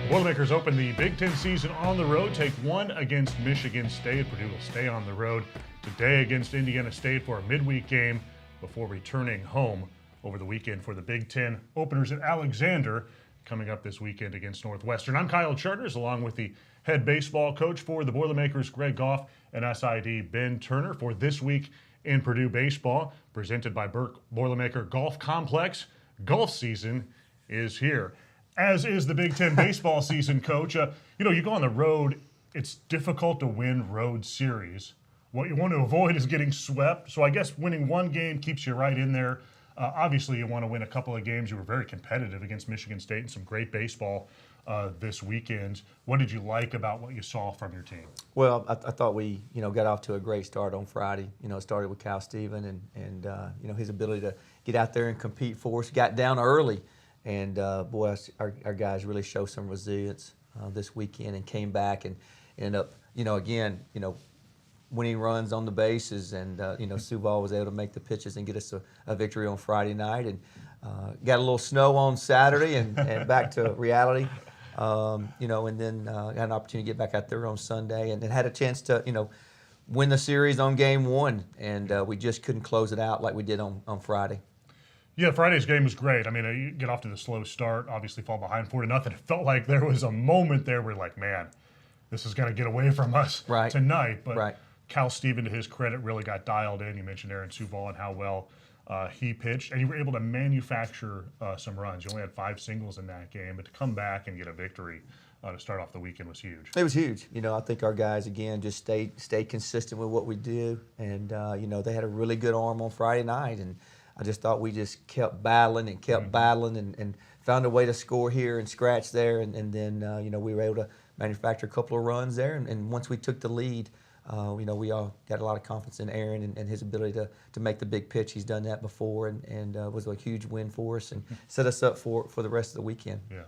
Boilermakers open the Big Ten season on the road, take one against Michigan State. Purdue will stay on the road today against Indiana State for a midweek game before returning home over the weekend for the Big Ten openers at Alexander coming up this weekend against Northwestern. I'm Kyle Charters, along with the head baseball coach for the Boilermakers, Greg Goff, and SID Ben Turner for This Week in Purdue Baseball, presented by Burke Boilermaker Golf Complex. Golf season is here, as is the Big Ten baseball season, Coach. You go on the road, it's difficult to win road series. What you want to avoid is getting swept. So I guess winning one game keeps you right in there. Obviously, you want to win a couple of games. You were very competitive against Michigan State and some great baseball this weekend. What did you like about what you saw from your team? Well, I thought we, got off to a great start on Friday. It started with Cal Steven and his ability to get out there and compete for us. Got down early, and boy, our guys really showed some resilience this weekend and came back and ended up, winning runs on the bases, and Suval was able to make the pitches and get us a victory on Friday night, and got a little snow on Saturday, and back to reality, and then had an opportunity to get back out there on Sunday, and then had a chance to win the series on game one, and we just couldn't close it out like we did on Friday. Yeah, Friday's game was great. I mean, you get off to the slow start, obviously fall behind 4-0. It felt like there was a moment there where, like, man, this is going to get away from us tonight. But Cal Steven, to his credit, really got dialed in. You mentioned Aaron Suval and how well he pitched, and you were able to manufacture some runs. You only had 5 singles in that game, but to come back and get a victory to start off the weekend was huge. It was huge. I think our guys, again, just stayed consistent with what we do, and they had a really good arm on Friday night, and I just thought we just kept battling and kept battling and found a way to score here and scratch there, and then we were able to manufacture a couple of runs there, and once we took the lead, we all got a lot of confidence in Aaron and his ability to make the big pitch. He's done that before, and was a huge win for us and set us up for the rest of the weekend. Yeah.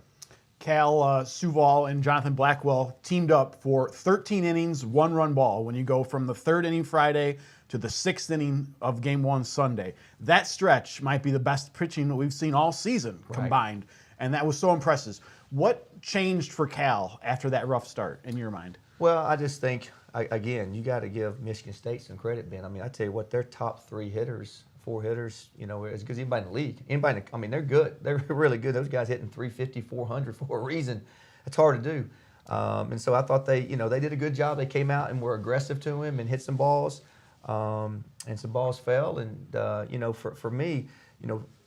Cal Suval and Jonathan Blackwell teamed up for 13 innings, 1-run ball when you go from the 3rd inning Friday to the 6th inning of Game 1 Sunday. That stretch might be the best pitching that we've seen all season combined, and that was so impressive. What changed for Cal after that rough start, in your mind? Well, I just think, again, you got to give Michigan State some credit, Ben. I mean, I tell you what, their top 4 hitters, as good as anybody in the league. They're good. They're really good. Those guys hitting 350, 400 for a reason. It's hard to do. And so I thought they did a good job. They came out and were aggressive to him and hit some balls, and some balls fell. And, for me,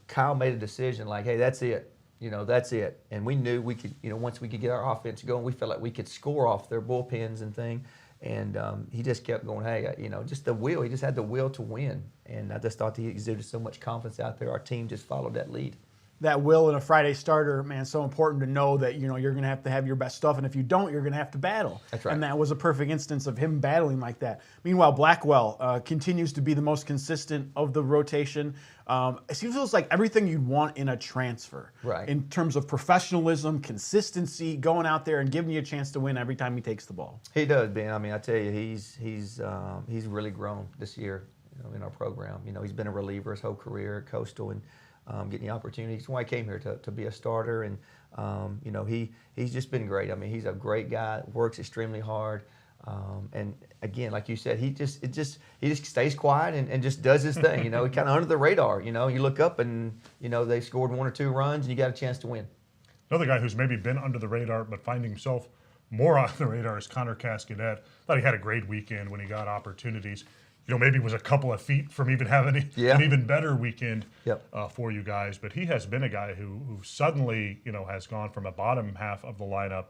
Kyle made a decision like, hey, that's it. That's it. And we knew we could, once we could get our offense going, we felt like we could score off their bullpens and thing. And he just kept going, hey, just the will. He just had the will to win. And I just thought he exuded so much confidence out there. Our team just followed that lead. That will in a Friday starter, man, so important to know that, you're going to have your best stuff. And if you don't, you're going to have to battle. That's right. And that was a perfect instance of him battling like that. Meanwhile, Blackwell continues to be the most consistent of the rotation. It feels like everything you'd want in a transfer. Right. In terms of professionalism, consistency, going out there and giving you a chance to win every time he takes the ball. He does, Ben. I tell you, he's really grown this year, in our program. He's been a reliever his whole career at Coastal, and getting the opportunities. That's why I came here to be a starter, and he's just been great. He's a great guy, works extremely hard, and again, like you said, he just stays quiet and just does his thing. He kind of under the radar. You look up and they scored 1 or 2 runs, and you got a chance to win. Another guy who's maybe been under the radar but finding himself more on the radar is Connor Cascadet. Thought he had a great weekend when he got opportunities. Maybe was a couple of feet from even having an even better weekend for you guys. But he has been a guy who suddenly, has gone from a bottom half of the lineup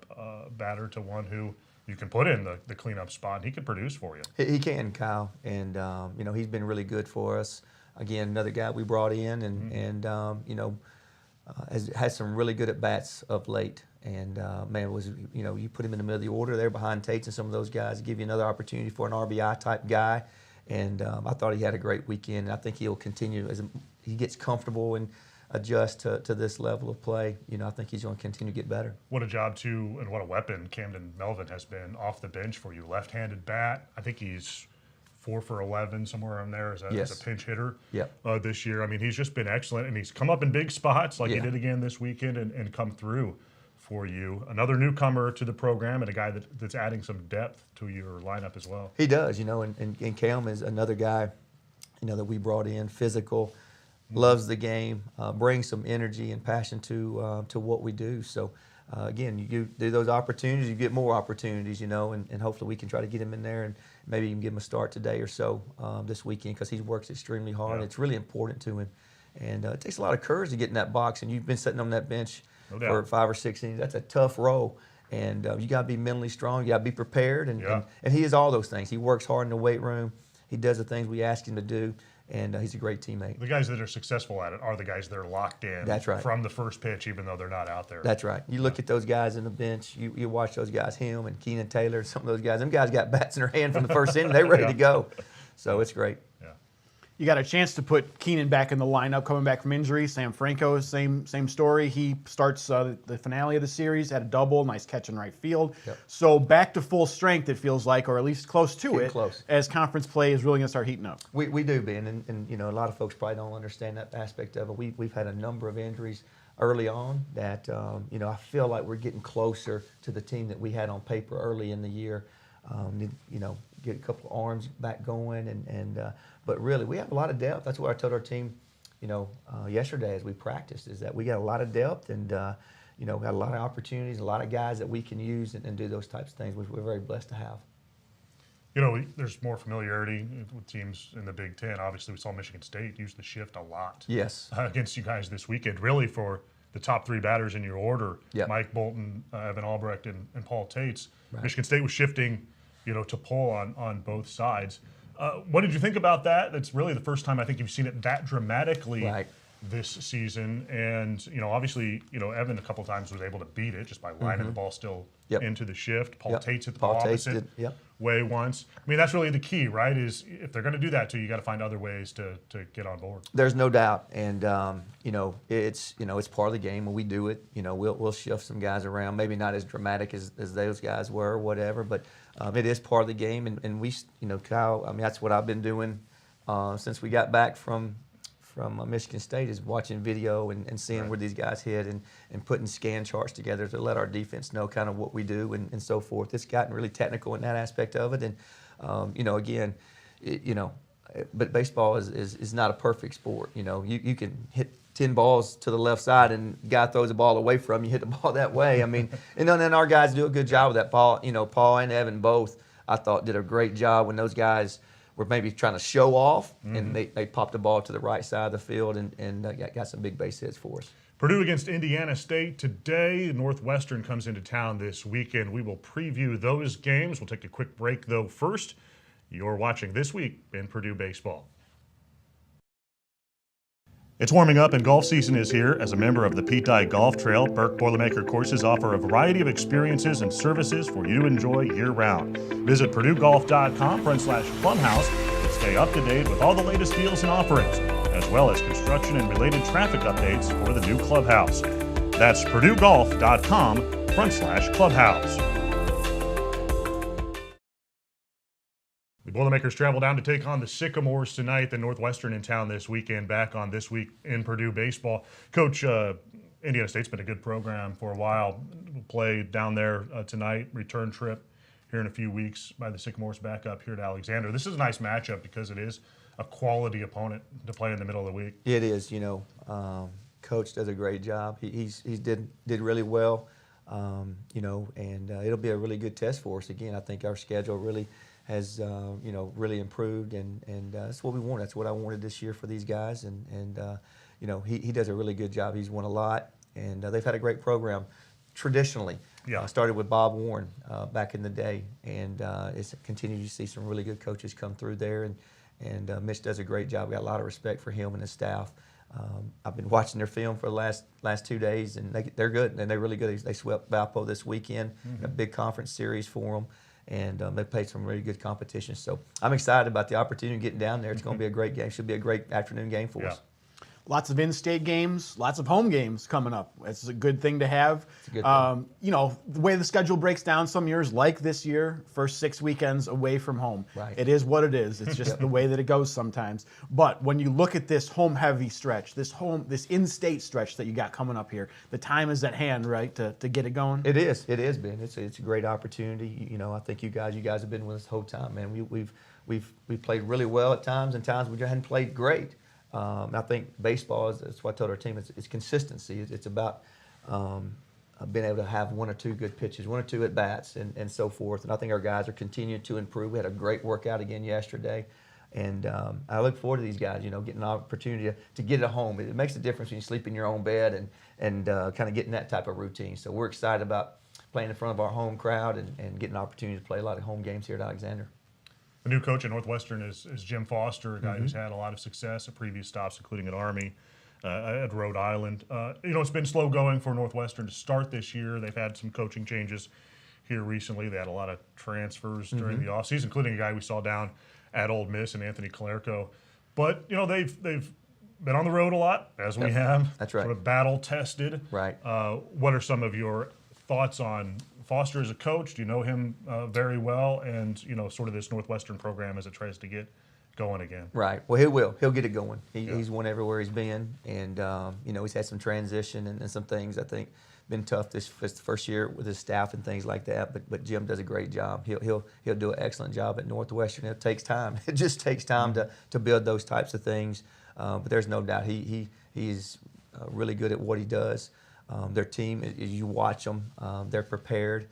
batter to one who you can put in the cleanup spot, and he can produce for you. He can, Kyle. And, he's been really good for us. Again, another guy we brought in and has had some really good at-bats of late. And, you put him in the middle of the order there behind Tates and some of those guys, give you another opportunity for an RBI-type guy. And I thought he had a great weekend. And I think he'll continue as he gets comfortable and adjust to this level of play. I think he's going to continue to get better. What a job, too, and what a weapon Camden Melvin has been off the bench for you. Left-handed bat. I think he's 4 for 11, somewhere in there as a pinch hitter this year. He's just been excellent, and he's come up in big spots like he did again this weekend and come through for you. Another newcomer to the program and a guy that's adding some depth to your lineup as well. He does, and Cam is another guy, that we brought in, physical, loves the game, brings some energy and passion to what we do. So, again, you do those opportunities, you get more opportunities, and hopefully we can try to get him in there and maybe even give him a start today or so this weekend because he works extremely hard. Yeah. It's really important to him. And it takes a lot of courage to get in that box, and you've been sitting on that bench for 5 or 6 innings. That's a tough role, and you got to be mentally strong. You got to be prepared, and he is all those things. He works hard in the weight room. He does the things we ask him to do, and he's a great teammate. The guys that are successful at it are the guys that are locked in. That's right. From the first pitch, even though they're not out there. That's right. You look at those guys in the bench. You watch those guys, him and Keenan Taylor, some of those guys. Them guys got bats in their hand from the first inning. They're ready to go. So it's great. You got a chance to put Keenan back in the lineup, coming back from injury. Sam Franco, same story. He starts the finale of the series, had a double, nice catch in right field. Yep. So back to full strength, it feels like, or at least close to Getting it, close. as conference play is really going to start heating up. We do, Ben, and a lot of folks probably don't understand that aspect of it. We've had a number of injuries early on that I feel like we're getting closer to the team that we had on paper early in the year. Get a couple of arms back going, but really we have a lot of depth. That's what I told our team, yesterday as we practiced, is that we got a lot of depth and got a lot of opportunities, a lot of guys that we can use and do those types of things, which we're very blessed to have. There's more familiarity with teams in the Big Ten. Obviously, we saw Michigan State use the shift a lot. Yes. Against you guys this weekend, really for the top 3 batters in your order, Yep. Mike Bolton, Evan Albrecht, and Paul Tates. Right. Michigan State was shifting, to pull on both sides. What did you think about that? That's really the first time I think you've seen it that dramatically this season. And, obviously, Evan a couple times was able to beat it just by lining the ball still into the shift. Paul Tates hit the ball opposite way once. I mean, that's really the key, right? Is if they're going to do that to you, got to find other ways to get on board. There's no doubt, and it's part of the game when we do it. We'll shift some guys around, maybe not as dramatic as those guys were, or whatever, but it is part of the game. And we, Kyle, I mean, that's what I've been doing since we got back from Michigan State, is watching video and seeing where these guys hit and putting scan charts together to let our defense know kind of what we do and so forth. It's gotten really technical in that aspect of it. And, but baseball is not a perfect sport. You can hit 10 balls to the left side and the guy throws the ball away from you, hit the ball that way. I mean, and then our guys do a good job with that. Paul and Evan both, I thought, did a great job when those guys were maybe trying to show off, and they popped the ball to the right side of the field and got some big base hits for us. Purdue against Indiana State today. Northwestern comes into town this weekend. We will preview those games. We'll take a quick break, though. First, you're watching This Week in Purdue Baseball. It's warming up and golf season is here. As a member of the Pete Dye Golf Trail, Burke Boilermaker courses offer a variety of experiences and services for you to enjoy year-round. Visit PurdueGolf.com/clubhouse to stay up to date with all the latest deals and offerings, as well as construction and related traffic updates for the new clubhouse. That's PurdueGolf.com/clubhouse. The Boilermakers travel down to take on the Sycamores tonight. The Northwestern in town this weekend, back on This Week in Purdue Baseball. Coach, Indiana State's been a good program for a while. We'll play down there tonight, return trip here in a few weeks by the Sycamores back up here to Alexander. This is a nice matchup because it is a quality opponent to play in the middle of the week. It is, Coach does a great job. He did really well, and it'll be a really good test for us. Again, I think our schedule really has really improved, and that's what we want. That's what I wanted this year for these guys, and he does a really good job. He's won a lot, and they've had a great program traditionally. Started with Bob Warren back in the day, and it's continued to see some really good coaches come through there, and Mitch does a great job. We got a lot of respect for him and his staff. I've been watching their film for the last 2 days, and they're good, and they're really good. They swept Valpo this weekend, a big conference series for them. And they played some really good competition. So I'm excited about the opportunity of getting down there. It's going to be a great game. Should be a great afternoon game for us. lots of in-state games, lots of home games coming up. It's a good thing to have. It's a good thing. You know, the way the schedule breaks down some years, like this year, first 6 weekends away from home. Right. It is what it is. It's just the way that it goes sometimes. But when you look at this home-heavy stretch, this in-state stretch that you got coming up here, the time is at hand, right, to get it going? It is, Ben. It's a great opportunity. You know, I think you guys have been with us the whole time, man. We've played really well at times, and times we just hadn't played great. And I think baseball that's what I told our team. It's consistency. It's about being able to have one or two good pitches, one or two at bats, and so forth. And I think our guys are continuing to improve. We had a great workout again yesterday, and I look forward to these guys. You know, getting an opportunity to get at home. It makes a difference when you sleep in your own bed and kind of getting that type of routine. So we're excited about playing in front of our home crowd and getting an opportunity to play a lot of home games here at Alexander. The new coach at Northwestern is Jim Foster, a guy who's had a lot of success at previous stops, including at Army, at Rhode Island. You know, it's been slow going for Northwestern to start this year. They've had some coaching changes here recently. They had a lot of transfers during the offseason, including a guy we saw down at Ole Miss and Anthony Calerco. But, you know, they've been on the road a lot, as we have. That's right. Sort of battle-tested. Right. What are some of your thoughts on Foster as a coach? Do you know him very well? And, you know, sort of this Northwestern program as it tries to get going again. Right. Well, he will. He'll get it going. He's won everywhere he's been. And, you know, he's had some transition and some things, I think, been tough this first year with his staff and things like that. But Jim does a great job. He'll do an excellent job at Northwestern. It takes time. It just takes time to build those types of things. But there's no doubt he's really good at what he does. Their team, as you watch them, they're prepared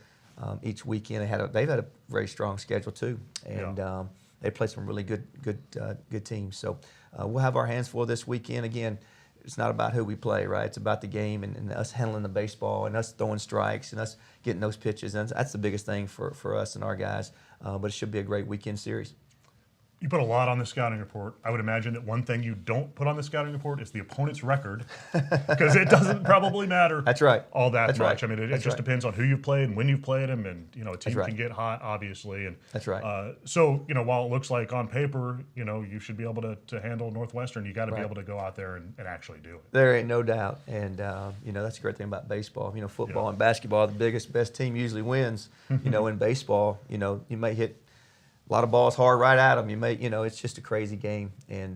each weekend. They've had a very strong schedule too, and they play some really good teams. So we'll have our hands full this weekend. Again, it's not about who we play, right? It's about the game and us handling the baseball and us throwing strikes and us getting those pitches. And that's the biggest thing for us and our guys. But it should be a great weekend series. You put a lot on the scouting report. I would imagine that one thing you don't put on the scouting report is the opponent's record, because it doesn't probably matter. That's right. All that That's much. right. I mean, it That's just right. depends on who you've played and when you've played them, and you know, a team That's right. can get hot, obviously. And That's right. So you know, while it looks like on paper, you know, you should be able to handle Northwestern, you got to be able to go out there and actually do it. There ain't no doubt, and you know, that's the great thing about baseball. You know, football and basketball, the best team usually wins. You know, in baseball, you know, you may hit a lot of balls hard right at them. You know, it's just a crazy game, and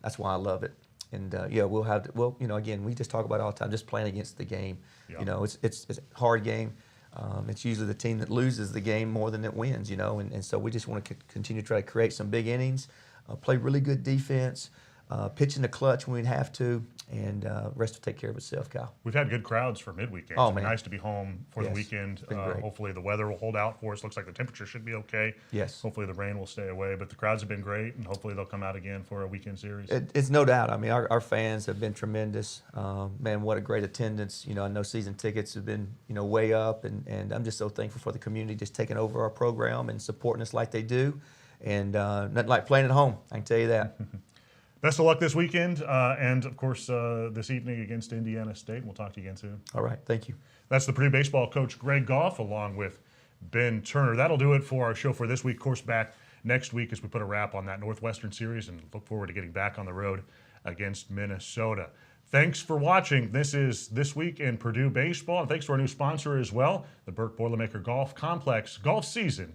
that's why I love it. And yeah, we'll you know, again, we just talk about it all the time, just playing against the game. Yeah. You know, it's a hard game. It's usually the team that loses the game more than it wins. You know, and so we just want to continue to try to create some big innings, play really good defense, pitch in the clutch when we have to, and rest will take care of itself, Kyle. We've had good crowds for midweek games. Oh, It's been man. nice to be home for the Yes, weekend. it's been great. Hopefully the weather will hold out for us. Looks like the temperature should be okay. Yes. Hopefully the rain will stay away. But the crowds have been great, and hopefully they'll come out again for a weekend series. It's no doubt. I mean, our fans have been tremendous. Man, what a great attendance. You know, I know season tickets have been, you know, way up, and I'm just so thankful for the community just taking over our program and supporting us like they do. And nothing like playing at home, I can tell you that. Best of luck this weekend, and of course this evening against Indiana State. We'll talk to you again soon. All right, thank you. That's the Purdue baseball coach Greg Goff, along with Ben Turner. That'll do it for our show for this week. Of course, back next week as we put a wrap on that Northwestern series, and look forward to getting back on the road against Minnesota. Thanks for watching. This is This Week in Purdue Baseball, and thanks to our new sponsor as well, the Burke Boilermaker Golf Complex. Golf season